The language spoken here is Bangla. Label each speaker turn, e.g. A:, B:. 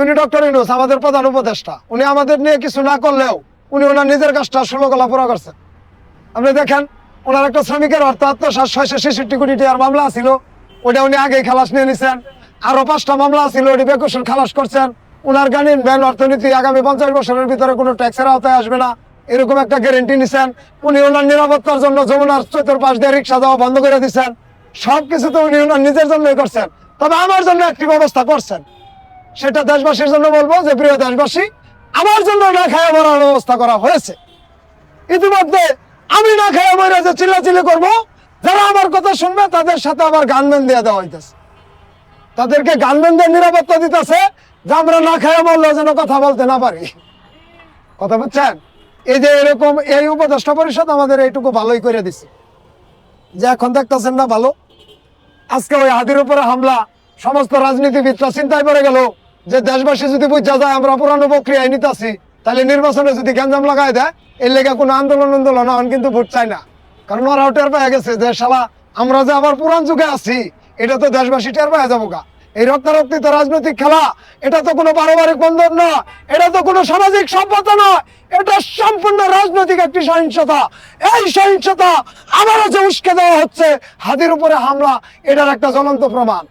A: উনি ডক্টর ইউনূস আমাদের প্রধান উপদেষ্টা, উনি আমাদের নিয়ে কিছু না করলেও উনি ওনার নিজের কাজটা 16 গলা পুরা করছেন। আপনি দেখেন, ওনার একটা শ্রমিকের অর্থ আত্মসাৎ 666 কোটি টাকার মামলা ছিল, ওটা উনি আগেই খালাস নিয়ে নিছেন। আরো 5টা মামলা ছিল, ওটি বেকসুর খালাস করছেন। ওনার গ্রামীণ ব্যাংক অর্থনীতি আগামী 50 বছরের ভিতরে কোনো ট্যাক্সের আওতায় আসবে না, এরকম একটা গ্যারেন্টি নিছেন। উনি ওনার নিরাপত্তার জন্য যমুনার চতুর্পাশ দিয়ে রিক্সা দেওয়া বন্ধ করে দিচ্ছেন। সবকিছু তো উনি ওনার নিজের জন্যই করছেন, তবে আমার জন্য একটি ব্যবস্থা করছেন। সেটা দেশবাসীর জন্য বলবো যে, প্রিয় দেশবাসী, আমার জন্য না খাওয়া মরার ব্যবস্থা করা হয়েছে। ইতিমধ্যে আমি না খাওয়া মরে যে চিল্লাচিল্লি করবো, যারা আমার কথা শুনবে তাদের সাথে আবার গানম্যান দিয়ে দেওয়া হইতেছে, তাদেরকে গানম্যানদের নিরাপত্তা দিতেছে যে আমরা না খাওয়া মরলেও যেন কথা বলতে না পারি। কথা বুঝছেন? এই যে এরকম এই উপদেষ্টা পরিষদ আমাদের এইটুকু ভালোই করে দিচ্ছে, যে এখন দেখতেছেন না ভালো। আজকে ওই হাদির উপরে হামলা, সমস্ত রাজনীতিবিদরা চিন্তায় পড়ে গেল যে দেশবাসী যদি বুঝা যায় আমরা পুরানো প্রক্রিয়ায় নিতেছি, তাহলে নির্বাচনে যদি গ্যাঞ্জাম লাগাই দেয়, এর লেগে কোনো আন্দোলন এখন কিন্তু ভোট চায় না। কারণ ওরাও টের পেয়ে গেছে যে শালা আমরা যে আবার পুরান যুগে আছি, এটা তো দেশবাসী টের পেয়ে যাবো গা। এই রক্তারক্তিত রাজনৈতিক খেলা, এটা তো কোনো পারিবারিক বন্ধন নয়, এটা তো কোনো সামাজিক সভ্যতা নয়, এটা সম্পূর্ণ রাজনৈতিক একটি সহিংসতা। এই সহিংসতা আবারও যে উস্কে দেওয়া হচ্ছে, হাদির উপরে হামলা, এটার একটা জ্বলন্ত প্রমাণ।